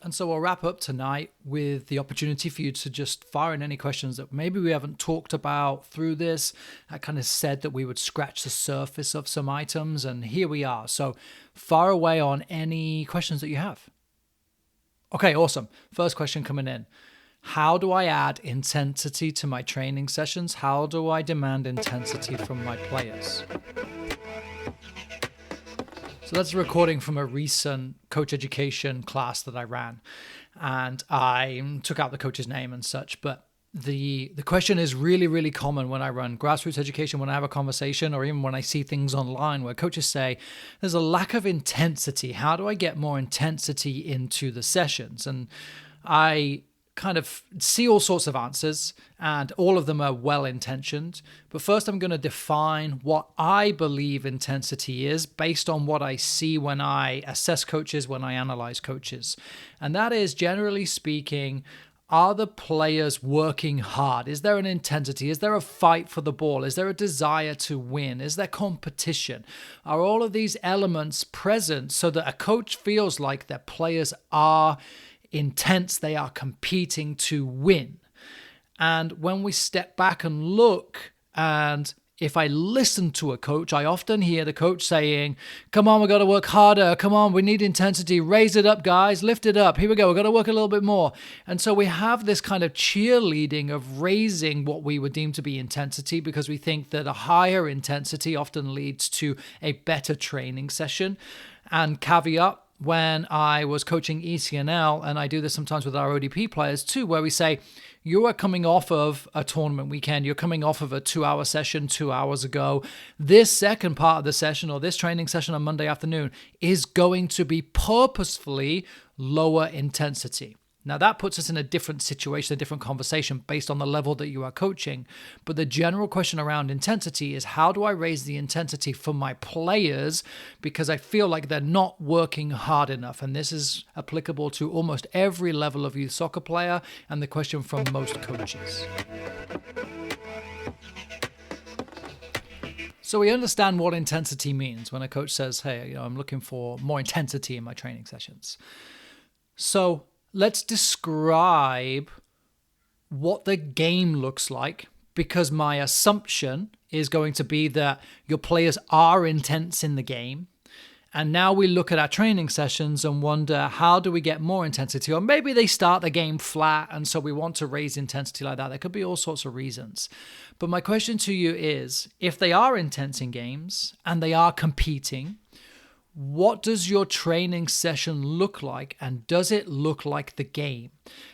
And so we'll wrap up tonight with the opportunity for you to just fire in any questions that maybe we haven't talked about through this. I kind of said that we would scratch the surface of some items, and here we are. So fire away on any questions that you have. Okay, awesome. First question coming in. How do I add intensity to my training sessions? How do I demand intensity from my players? So that's a recording from a recent coach education class that I ran, and I took out the coach's name and such, but the question is really, really common when I run grassroots education, when I have a conversation, or even when I see things online where coaches say, there's a lack of intensity. How do I get more intensity into the sessions? And I kind of see all sorts of answers, and all of them are well-intentioned. But first, I'm going to define what I believe intensity is based on what I see when I assess coaches, when I analyze coaches. And that is, generally speaking, are the players working hard? Is there an intensity? Is there a fight for the ball? Is there a desire to win? Is there competition? Are all of these elements present so that a coach feels like their players are intense, they are competing to win? And when we step back and look, and if I listen to a coach, I often hear the coach saying, come on, we got to work harder. Come on, we need intensity. Raise it up, guys. Lift it up. Here we go. We've got to work a little bit more. And so we have this kind of cheerleading of raising what we would deem to be intensity, because we think that a higher intensity often leads to a better training session. And caveat, when I was coaching ECNL, and I do this sometimes with our ODP players too, where we say, you are coming off of a tournament weekend, you're coming off of a 2-hour session 2 hours ago. This second part of the session, or this training session on Monday afternoon, is going to be purposefully lower intensity. Now that puts us in a different situation, a different conversation based on the level that you are coaching. But the general question around intensity is, how do I raise the intensity for my players? Because I feel like they're not working hard enough. And this is applicable to almost every level of youth soccer player, and the question from most coaches. So we understand what intensity means when a coach says, hey, I'm looking for more intensity in my training sessions. So let's describe what the game looks like, because my assumption is going to be that your players are intense in the game. And now we look at our training sessions and wonder, how do we get more intensity? Or maybe they start the game flat, and so we want to raise intensity like that. There could be all sorts of reasons. But my question to you is, if they are intense in games and they are competing, what does your training session look like, and does it look like the game?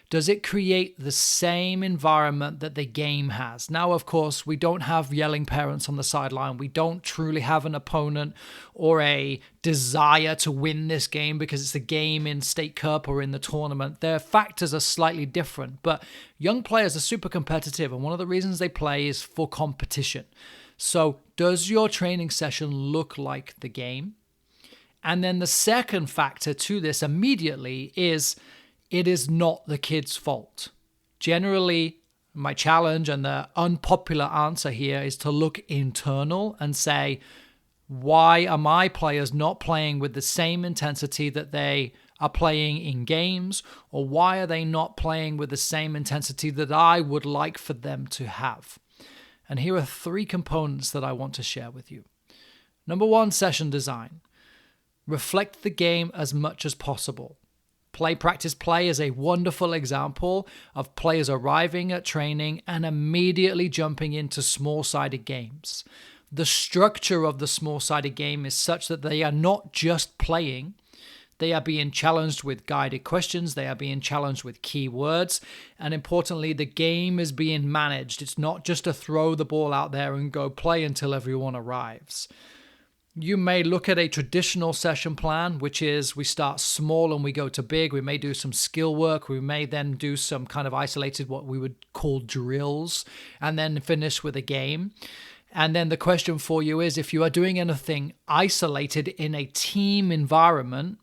Does it create the same environment that the game has? Now, of course, we don't have yelling parents on the sideline. We don't truly have an opponent or a desire to win this game because it's a game in State Cup or in the tournament. Their factors are slightly different, but young players are super competitive, and one of the reasons they play is for competition. So does your training session look like the game? And then the second factor to this immediately is, it is not the kid's fault. Generally, my challenge and the unpopular answer here is to look internal and say, why are my players not playing with the same intensity that they are playing in games? Or why are they not playing with the same intensity that I would like for them to have? And here are 3 components that I want to share with you. Number 1, session design. Reflect the game as much as possible. Play, practice, play is a wonderful example of players arriving at training and immediately jumping into small-sided games. The structure of the small-sided game is such that they are not just playing. They are being challenged with guided questions. They are being challenged with keywords. And importantly, the game is being managed. It's not just to throw the ball out there and go play until everyone arrives. You may look at a traditional session plan, which is we start small and we go to big. We may do some skill work. We may then do some kind of isolated, what we would call drills, and then finish with a game. And then the question for you is, if you are doing anything isolated in a team environment,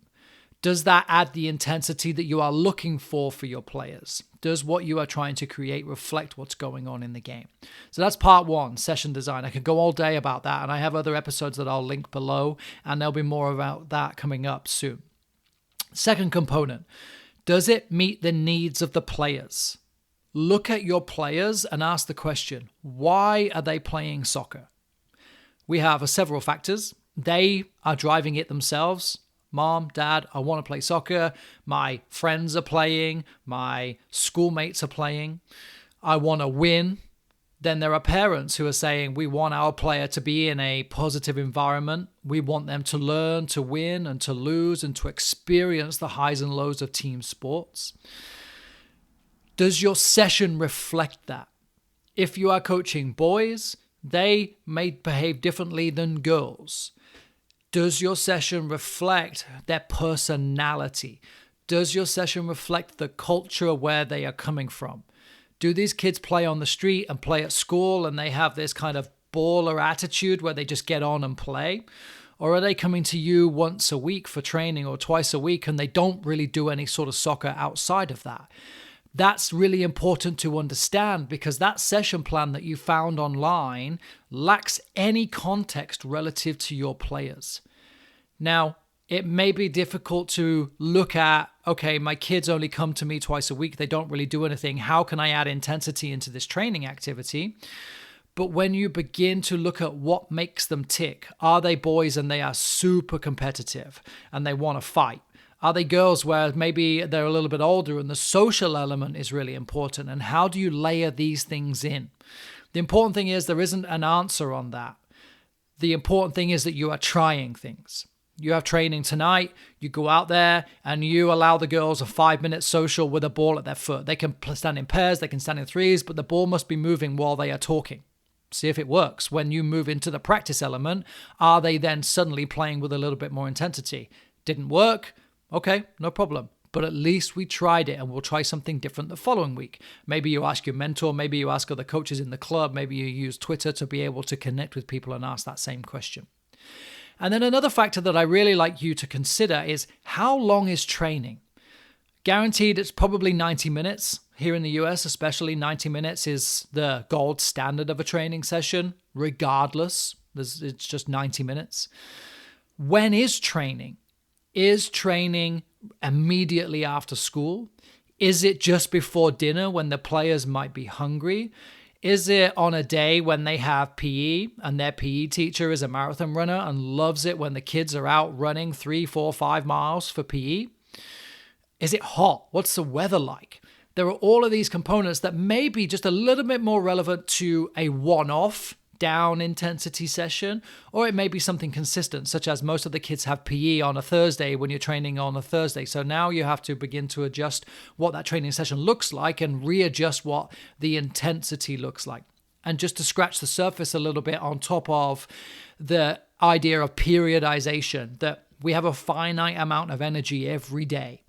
does that add the intensity that you are looking for your players? Does what you are trying to create reflect what's going on in the game? So that's part 1, session design. I could go all day about that, and I have other episodes that I'll link below, and there'll be more about that coming up soon. Second component, Does it meet the needs of the players? Look at your players and ask the question, why are they playing soccer? We have several factors. They are driving it themselves. Mom, dad, I want to play soccer. My friends are playing. My schoolmates are playing. I want to win. Then there are parents who are saying, we want our player to be in a positive environment. We want them to learn to win and to lose and to experience the highs and lows of team sports. Does your session reflect that? If you are coaching boys, they may behave differently than girls. Does your session reflect their personality? Does your session reflect the culture where they are coming from? Do these kids play on the street and play at school and they have this kind of baller attitude where they just get on and play? Or are they coming to you once a week for training or twice a week and they don't really do any sort of soccer outside of that? That's really important to understand because that session plan that you found online lacks any context relative to your players. Now, it may be difficult to look at, okay, my kids only come to me twice a week. They don't really do anything. How can I add intensity into this training activity? But when you begin to look at what makes them tick, are they boys and they are super competitive and they want to fight? Are they girls where maybe they're a little bit older and the social element is really important? And how do you layer these things in? The important thing is there isn't an answer on that. The important thing is that you are trying things. You have training tonight, you go out there and you allow the girls a 5-minute social with a ball at their foot. They can stand in pairs, they can stand in threes, but the ball must be moving while they are talking. See if it works. When you move into the practice element, are they then suddenly playing with a little bit more intensity? Didn't work? Okay, no problem. But at least we tried it and we'll try something different the following week. Maybe you ask your mentor, maybe you ask other coaches in the club, maybe you use Twitter to be able to connect with people and ask that same question. And then another factor that I really like you to consider is how long is training? Guaranteed it's probably 90 minutes. Here in the US, especially 90 minutes is the gold standard of a training session, regardless. It's just 90 minutes. When is training? Is training immediately after school? Is it just before dinner when the players might be hungry? Is it on a day when they have PE and their PE teacher is a marathon runner and loves it when the kids are out running 3, 4, 5 miles for PE? Is it hot? What's the weather like? There are all of these components that may be just a little bit more relevant to a one-off down intensity session, or it may be something consistent, such as most of the kids have PE on a Thursday when you're training on a Thursday. So now you have to begin to adjust what that training session looks like and readjust what the intensity looks like. And just to scratch the surface a little bit on top of the idea of periodization, that we have a finite amount of energy every day.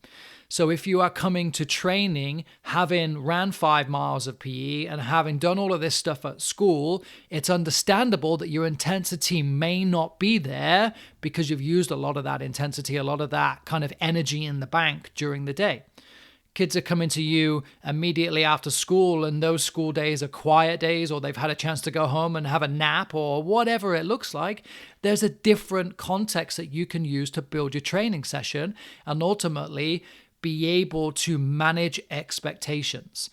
So if you are coming to training, having ran 5 miles of PE and having done all of this stuff at school, it's understandable that your intensity may not be there because you've used a lot of that intensity, a lot of that kind of energy in the bank during the day. Kids are coming to you immediately after school and those school days are quiet days, or they've had a chance to go home and have a nap or whatever it looks like. There's a different context that you can use to build your training session and ultimately be able to manage expectations.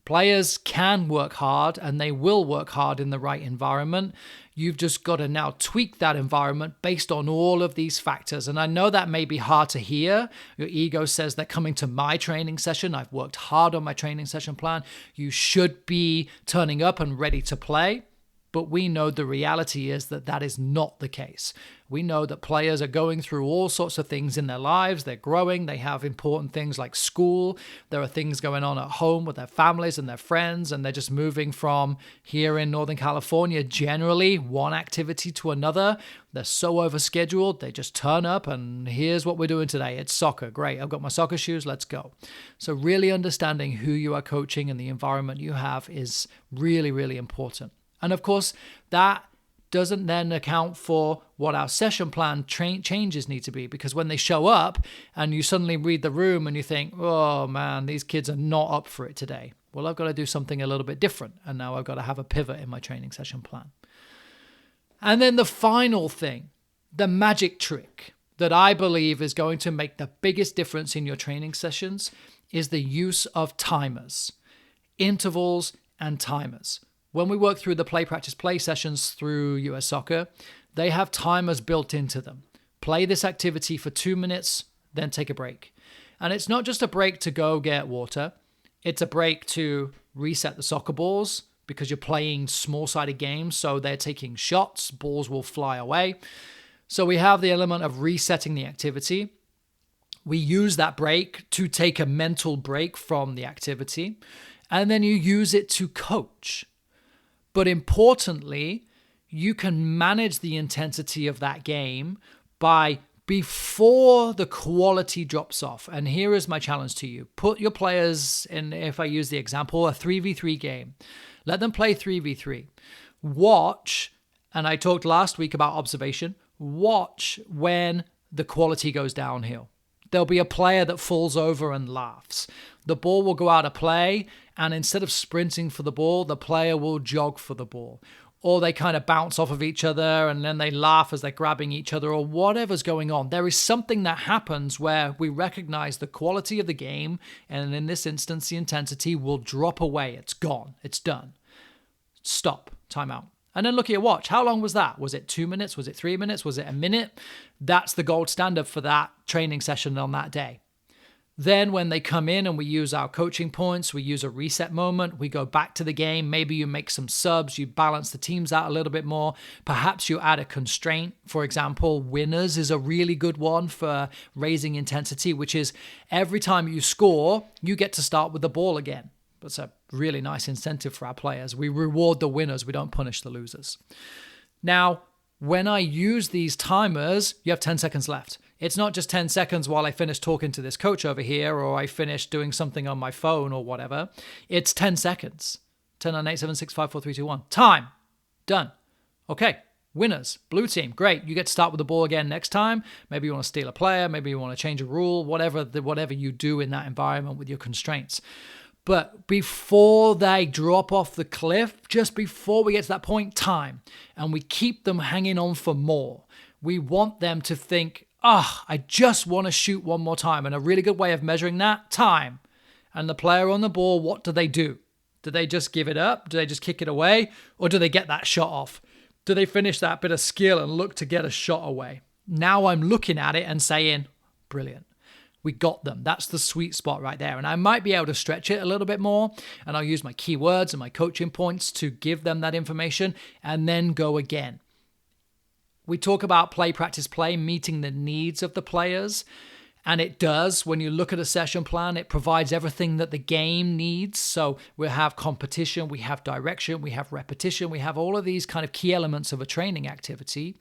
Players can work hard and they will work hard in the right environment. You've just got to now tweak that environment based on all of these factors. And I know that may be hard to hear. Your ego says they're coming to my training session. I've worked hard on my training session plan. You should be turning up and ready to play. But we know the reality is that that is not the case. We know that players are going through all sorts of things in their lives. They're growing. They have important things like school. There are things going on at home with their families and their friends, and they're just moving from here in Northern California, generally one activity to another. They're so overscheduled. They just turn up and here's what we're doing today. It's soccer. Great. I've got my soccer shoes. Let's go. So really understanding who you are coaching and the environment you have is really, really important. And of course, that doesn't then account for what our session plan changes need to be, because when they show up and you suddenly read the room and you think, oh man, these kids are not up for it today. Well, I've got to do something a little bit different. And now I've got to have a pivot in my training session plan. And then the final thing, the magic trick, that I believe is going to make the biggest difference in your training sessions is the use of timers, intervals, and timers. When we work through the play, practice, play sessions through US Soccer, they have timers built into them. Play this activity for 2 minutes, then take a break. And it's not just a break to go get water. It's a break to reset the soccer balls because you're playing small-sided games, so they're taking shots, balls will fly away. So we have the element of resetting the activity. We use that break to take a mental break from the activity, and then you use it to coach. But importantly, you can manage the intensity of that game by before the quality drops off. And here is my challenge to you. Put your players in, if I use the example, a 3v3 game. Let them play 3v3. Watch, and I talked last week about observation, watch when the quality goes downhill. There'll be a player that falls over and laughs. The ball will go out of play, and instead of sprinting for the ball, the player will jog for the ball. Or they kind of bounce off of each other and then they laugh as they're grabbing each other, or whatever's going on. There is something that happens where we recognize the quality of the game, and in this instance, the intensity will drop away. It's gone. It's done. Stop. Time out. And then look at your watch. How long was that? Was it 2 minutes? Was it 3 minutes? Was it a minute? That's the gold standard for that training session on that day. Then when they come in and we use our coaching points, we use a reset moment, we go back to the game. Maybe you make some subs, you balance the teams out a little bit more. Perhaps you add a constraint. For example, winners is a really good one for raising intensity, which is every time you score, you get to start with the ball again. That's a really nice incentive for our players. We reward the winners. We don't punish the losers. Now, when I use these timers, you have 10 seconds left. It's not just 10 seconds while I finish talking to this coach over here, or I finish doing something on my phone or whatever. It's 10 seconds. 10, 9, 8, 7, 6, 5, 4, 3, 2, 1. Time. Done. Okay. Winners. Blue team. Great. You get to start with the ball again next time. Maybe you want to steal a player. Maybe you want to change a rule. Whatever you do in that environment with your constraints. But before they drop off the cliff, just before we get to that point, time. And we keep them hanging on for more. We want them to think, I just want to shoot one more time. And a really good way of measuring that, time. And the player on the ball, what do? Do they just give it up? Do they just kick it away? Or do they get that shot off? Do they finish that bit of skill and look to get a shot away? Now I'm looking at it and saying, brilliant. We got them. That's the sweet spot right there. And I might be able to stretch it a little bit more, and I'll use my keywords and my coaching points to give them that information and then go again. We talk about play, practice, play, meeting the needs of the players. And it does. When you look at a session plan, it provides everything that the game needs. So we have competition, we have direction, we have repetition, we have all of these kind of key elements of a training activity.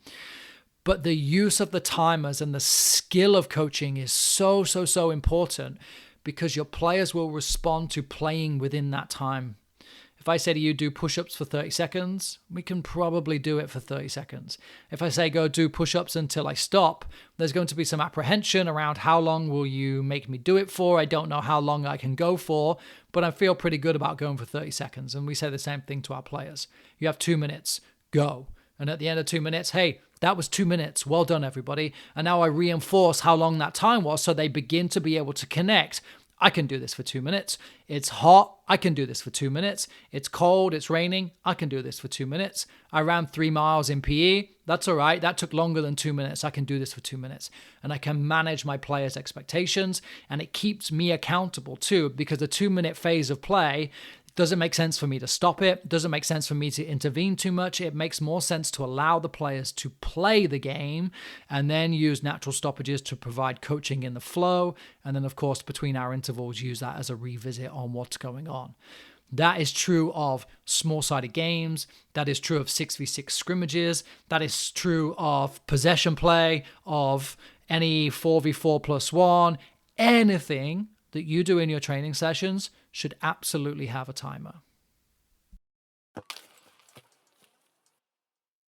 But the use of the timers and the skill of coaching is so important, because your players will respond to playing within that time. If I say to you, do push-ups for 30 seconds, we can probably do it for 30 seconds. If I say, go do push-ups until I stop, there's going to be some apprehension around how long will you make me do it for? I don't know how long I can go for, but I feel pretty good about going for 30 seconds. And we say the same thing to our players. You have 2 minutes, go. And at the end of 2 minutes, hey, that was 2 minutes. Well done, everybody. And now I reinforce how long that time was so they begin to be able to connect. I can do this for 2 minutes. It's hot. I can do this for 2 minutes. It's cold. It's raining. I can do this for 2 minutes. I ran 3 miles in PE. That's all right. That took longer than 2 minutes. I can do this for 2 minutes. And I can manage my players' expectations. And it keeps me accountable too, because the 2 minute phase of play doesn't make sense for me to stop it. Doesn't make sense for me to intervene too much. It makes more sense to allow the players to play the game and then use natural stoppages to provide coaching in the flow. And then, of course, between our intervals, use that as a revisit on what's going on. That is true of small-sided games. That is true of 6v6 scrimmages. That is true of possession play, of any 4v4+1. Anything that you do in your training sessions should absolutely have a timer.